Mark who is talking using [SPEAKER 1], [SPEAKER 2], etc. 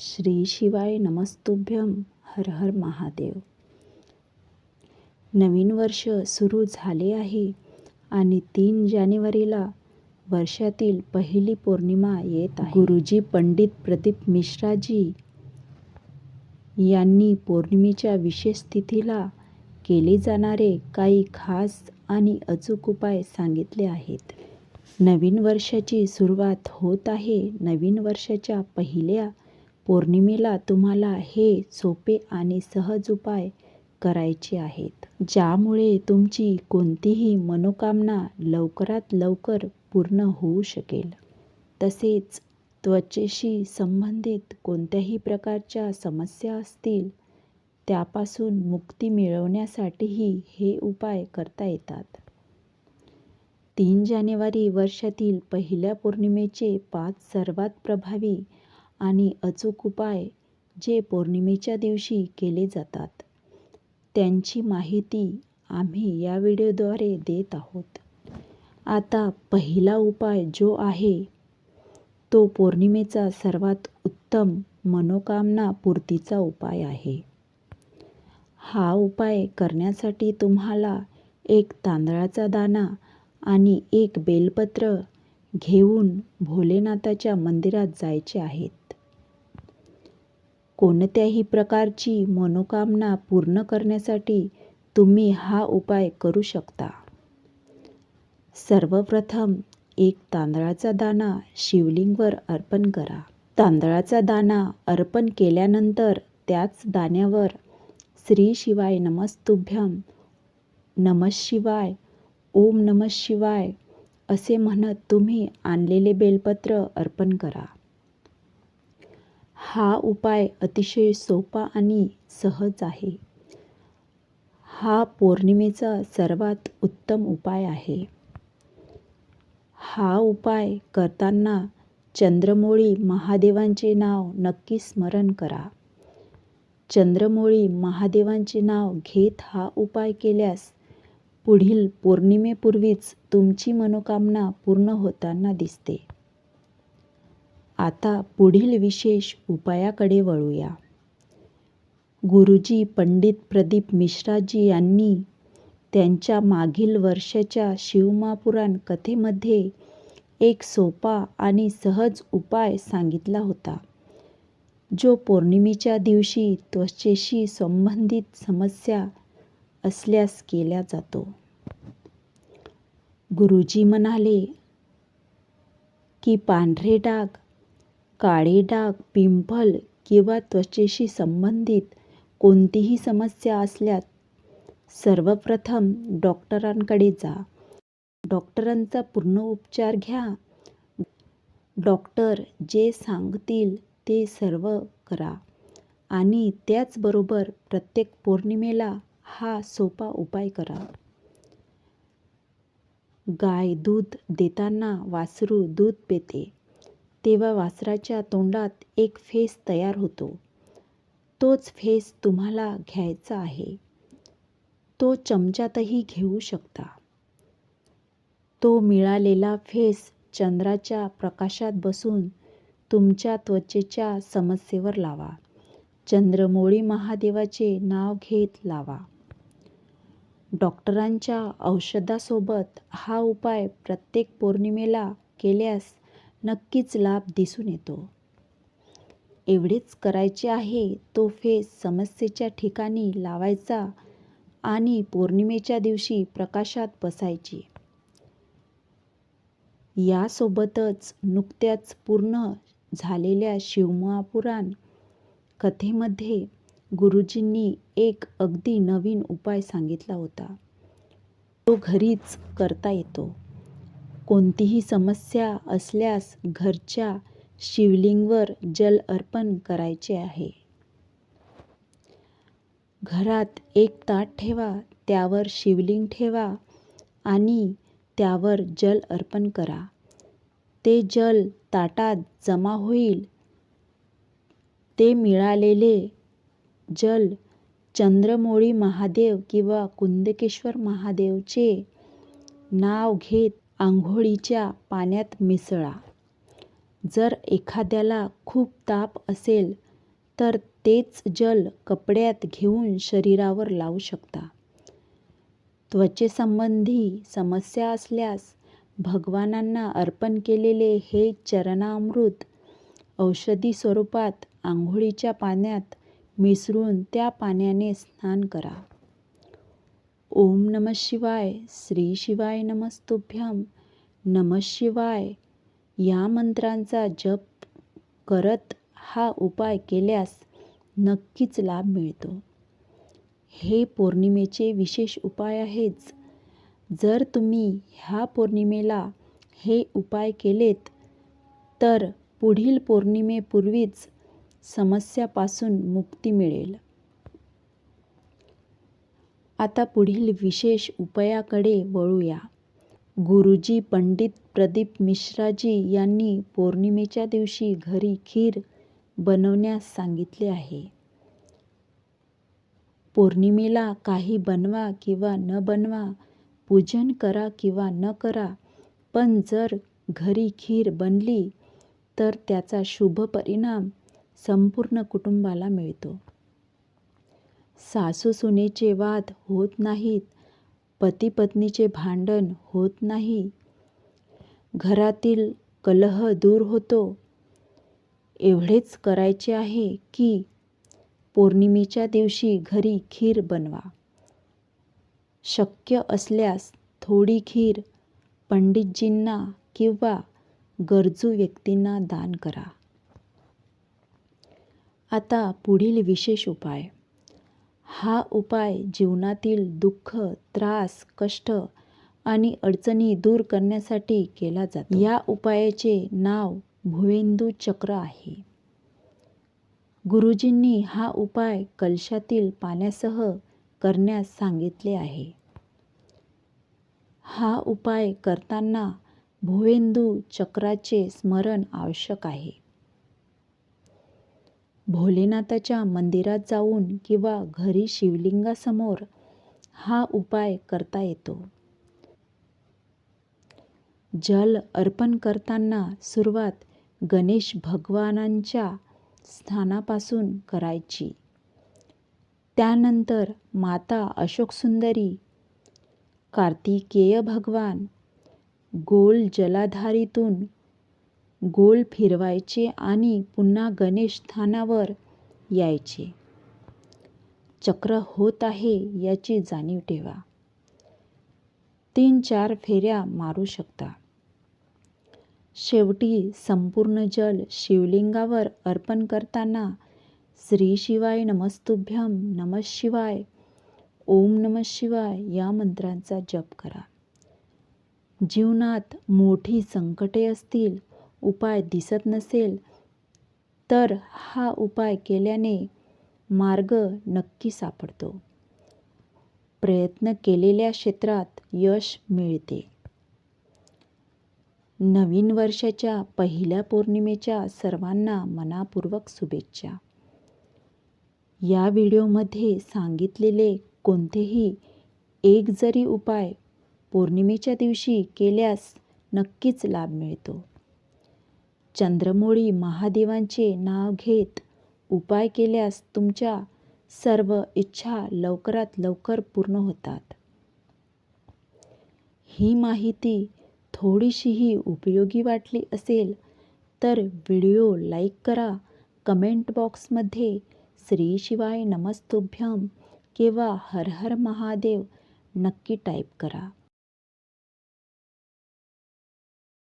[SPEAKER 1] श्री शिवाय नमस्तुभ्यं. हर हर महादेव. नवीन वर्ष सुरू झाले आहे आणि 3 जानेवारीला वर्षातील पहिली पौर्णिमा येत आहे. गुरुजी पंडित प्रदीप मिश्राजी यांनी पौर्णिमेच्या विशेष तिथीला केले जाणारे काही खास आणि अचूक उपाय सांगितले आहेत. नवीन वर्षाची सुरुवात होत आहे. नवीन वर्षाच्या पहिल्या पौर्णिमेला तुम्हाला हे सोपे आणि सहज उपाय करायचे आहेत, ज्यामुळे तुमची कोणतीही मनोकामना लवकरात लवकर पूर्ण होऊ शकेल. तसेच त्वचेशी संबंधित कोणत्याही प्रकारच्या समस्या असतील त्यापासून मुक्ती मिळवण्यासाठीही हे उपाय करता येतात. 3 जानेवारी वर्षातील पहिल्या पौर्णिमेचे 5 सर्वात प्रभावी आणि अचूक उपाय जे पौर्णिमेच्या दिवशी केले जातात, त्यांची माहिती आम्ही या व्हिडिओद्वारे देत आहोत. आता पहिला उपाय जो आहे तो पौर्णिमेचा सर्वात उत्तम मनोकामना पूर्तीचा उपाय आहे. हा उपाय करण्यासाठी तुम्हाला 1 तांदळाचा दाणा आणि 1 बेलपत्र घेऊन भोलेनाथाच्या मंदिरात जायचे आहेत. कोणत्याही प्रकारची मनोकामना पूर्ण करण्यासाठी तुम्ही हा उपाय करू शकता. सर्वप्रथम 1 तांदळाचा दाणा शिवलिंगवर अर्पण करा. तांदळाचा दाणा अर्पण केल्यानंतर त्याच दाण्यावर श्री शिवाय नमस्तुभ्यं, नमः शिवाय, ओम नमः शिवाय असे म्हणत तुम्ही आणलेले बेलपत्र अर्पण करा. हा उपाय अतिशय सोपा आणि सहज आहे. हा पौर्णिमेचा सर्वात उत्तम उपाय आहे. हा उपाय करताना चंद्रमौळी महादेवांचे नाव नक्की स्मरण करा. चंद्रमौळी महादेवांचे नाव घेत हा उपाय केल्यास पुढील पौर्णिमेपूर्वीच तुमची मनोकामना पूर्ण होताना दिसते. आता पुढील विशेष उपायाकडे वळूया. गुरुजी पंडित प्रदीप मिश्राजी यांनी त्यांच्या मागील वर्षाच्या शिवमहापुराण कथेमध्ये एक सोपा आणि सहज उपाय सांगितला होता, जो पौर्णिमेच्या दिवशी त्वचेशी संबंधित समस्या असल्यास केला जातो. गुरुजी म्हणाले की पांढरे डाग, काळे डाग, पिंपल किंवा त्वचेशी संबंधित कोणतीही समस्या असल्यास सर्वप्रथम डॉक्टरांकडे जा. डॉक्टरांचा पूर्ण उपचार घ्या. डॉक्टर जे सांगतील ते सर्व करा आणि त्याचबरोबर प्रत्येक पौर्णिमेला हा सोपा उपाय करा. गाय दूध देताना वासरू दूध पिते तेव्हा वासराच्या तोंडात एक फेस तयार होतो. तोच फेस तुम्हाला घ्यायचा आहे. तो चमच्यातही घेऊ शकता. तो मिळालेला फेस चंद्राच्या प्रकाशात बसून तुमच्या त्वचेच्या समस्येवर लावा. चंद्रमौळी महादेवाचे नाव घेत लावा. डॉक्टरांच्या औषधासोबत हा उपाय प्रत्येक पौर्णिमेला केल्यास नक्कीच लाभ दिसून येतो. एवढेच करायचे आहे. तो फेस समस्येच्या ठिकाणी लावायचा आणि पौर्णिमेच्या दिवशी प्रकाशात बसायची. यासोबतच नुकत्याच पूर्ण झालेल्या शिवमहापुराण कथेमध्ये गुरुजींनी एक अगदी नवीन उपाय सांगितला होता. तो घरीच करता येतो. कोणतीही समस्या असल्यास घरच्या शिवलिंगवर जल अर्पण करायचे आहे. घरात एक ताट ठेवा. त्यावर शिवलिंग ठेवा आणि त्यावर जल अर्पण करा. ते जल ताटात जमा होईल. ते मिळालेले जल चंद्रमौळी महादेव किंवा कुंदकेश्वर महादेवचे नाव घेत आंघोळीच्या पाण्यात मिसळा. जर एखाद्याला खूप ताप असेल तर तेच जल कपड्यात घेऊन शरीरावर लावू शकता. त्वचेसंबंधी समस्या असल्यास भगवानांना अर्पण केलेले हे चरणामृत औषधी स्वरूपात आंघोळीच्या पाण्यात मिसळून त्या पाण्याने स्नान करा. ओम नमः शिवाय. श्री शिवाय नमस्तुभ्यं. नमः शिवाय या मंत्रांचा जप करत हा उपाय केल्यास नक्कीच लाभ मिळतो. हे पौर्णिमेचे विशेष उपाय आहेच. जर तुम्ही ह्या पौर्णिमेला हे उपाय केलेत तर पुढील पौर्णिमेपूर्वीच समस्यापासून मुक्ती मिळेल. आता पुढील विशेष उपायाकडे वळूया. गुरुजी पंडित प्रदीप मिश्राजी यांनी पौर्णिमेच्या दिवशी घरी खीर बनवण्यास सांगितले आहे. पौर्णिमेला काही बनवा किंवा न बनवा, पूजन करा किंवा न करा, पण जर घरी खीर बनली तर त्याचा शुभ परिणाम संपूर्ण कुटुंबाला मिळतो. सासू-सुनेचे वाद होत नाहीत, पती-पत्नीचे भांडण होत नाही, घरातील कलह दूर होतो. एवढेच करायचे आहे की पौर्णिमेच्या दिवशी घरी खीर बनवा. शक्य असल्यास थोडी खीर पंडितजींना किंवा गरजू व्यक्तींना दान करा. आता पुढील विशेष उपाय. हा उपाय जीवनातील दुःख, त्रास, कष्ट आणि अडचणी दूर करण्यासाठी केला जातो. या उपायाचे नाव भुवेंदू चक्र आहे. गुरुजींनी हा उपाय कलशातील पाण्यासह करण्यास सांगितले आहे. हा उपाय करताना भुवेंदू चक्राचे स्मरण आवश्यक आहे. भोलेनाथाच्या मंदिरात जाऊन किंवा घरी शिवलिंगासमोर हा उपाय करता येतो. जल अर्पण करताना सुरुवात गणेश भगवानांच्या स्थानापासून करायची. त्यानंतर माता अशोकसुंदरी, कार्तिकेय भगवान, गोल जलाधारीतून गोल फिरवायचे आणि पुन्हा गणेश स्थानावर यायचे. चक्र होत आहे याची जाणीव ठेवा. 3-4 फेऱ्या मारू शकता. शेवटी संपूर्ण जल शिवलिंगावर अर्पण करताना श्री शिवाय नमस्तुभ्यं, नमः शिवाय, ओम नमः शिवाय या मंत्रांचा जप करा. जीवनात मोठी संकटे असतील, उपाय दिसत नसेल तर हा उपाय केल्याने मार्ग नक्की सापडतो. प्रयत्न केलेल्या क्षेत्रात यश मिळते. नवीन वर्षाच्या पहिल्या पौर्णिमेच्या सर्वांना मनापूर्वक शुभेच्छा. या व्हिडिओमध्ये सांगितलेले कोणतेही एक जरी उपाय पौर्णिमेच्या दिवशी केल्यास नक्कीच लाभ मिळतो. चंद्रमौळी महादेवांचे नाव घेत उपाय केल्यास तुमच्या सर्व इच्छा लवकरात लवकर पूर्ण होतात. ही माहिती थोडीशीही उपयोगी वाटली असेल तर व्हिडिओ लाईक करा. कमेंट बॉक्समध्ये श्री शिवाय नमस्तुभ्यं किंवा हर हर महादेव नक्की टाईप करा.